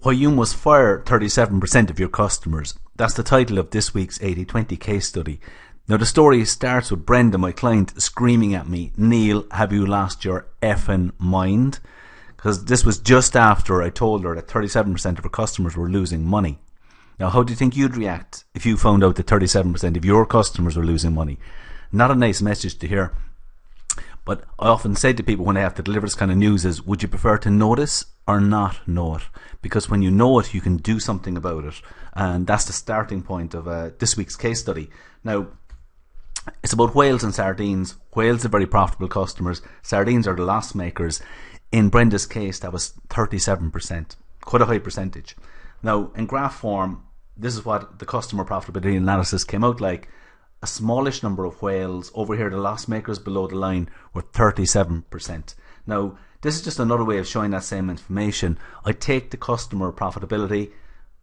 Why you must fire 37% of your customers. That's the title of this week's 80/20 case study. Now the story starts with Brenda, my client, screaming at me, "Neil, have you lost your effing mind?" Because this was just after I told her that 37% of her customers were losing money. Now how do you think you'd react if you found out that 37% of your customers were losing money? Not a nice message to hear. But I often say to people when I have to deliver this kind of news is, would you prefer to know this or not know it? Because when you know it, you can do something about it. And that's the starting point of this week's case study. Now, it's about whales and sardines. Whales are very profitable customers. Sardines are the loss makers. In Brenda's case, that was 37%. Quite a high percentage. Now, in graph form, this is what the customer profitability analysis came out like. A smallish number of whales. Over here, the loss makers below the line were 37%. Now, this is just another way of showing that same information. I take the customer profitability,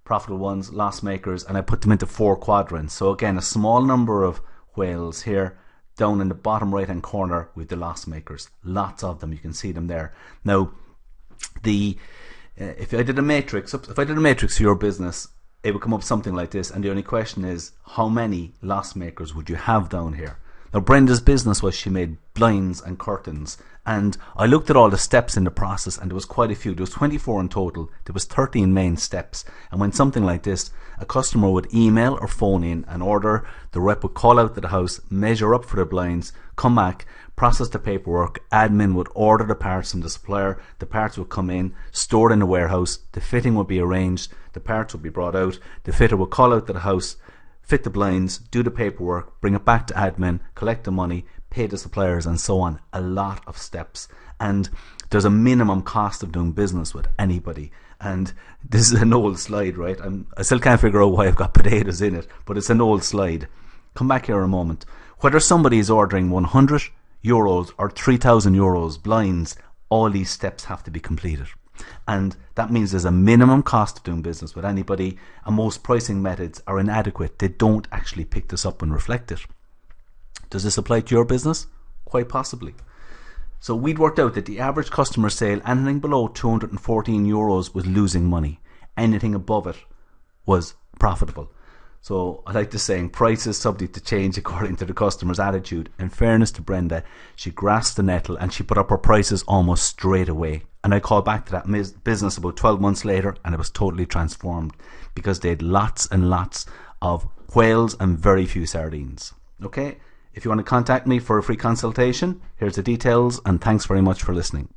profitable ones, loss makers, and I put them into 4 quadrants. So again, a small number of whales here. Down in the bottom right hand corner with the loss makers. Lots of them. You can see them there. Now, if I did a matrix for your business, it would come up something like this, and the only question is, how many loss makers would you have down here? Now Brenda's business was she made blinds and curtains, and I looked at all the steps in the process, and there was quite a few. There was 24 in total. There was 13 main steps, and when something like this, a customer would email or phone in an order, the rep would call out to the house, measure up for the blinds, come back, process the paperwork, admin would order the parts from the supplier, the parts would come in, stored in the warehouse, the fitting would be arranged, the parts would be brought out, the fitter would call out to the house, fit the blinds, do the paperwork, bring it back to admin, collect the money, pay the suppliers, and so on. A lot of steps. And there's a minimum cost of doing business with anybody. And this is an old slide, right? I still can't figure out why I've got potatoes in it, but it's an old slide. Come back here a moment. Whether somebody is ordering €100 or €3,000 blinds, all these steps have to be completed. And that means there's a minimum cost of doing business with anybody, and most pricing methods are inadequate. They don't actually pick this up and reflect it. Does this apply to your business? Quite possibly. So we'd worked out that the average customer sale, anything below €214 was losing money. Anything above it was profitable. So I like the saying, price is subject to change according to the customer's attitude. In fairness to Brenda, she grasped the nettle and she put up her prices almost straight away. And I called back to that business about 12 months later, and it was totally transformed because they had lots and lots of whales and very few sardines. Okay, if you want to contact me for a free consultation, here's the details, and thanks very much for listening.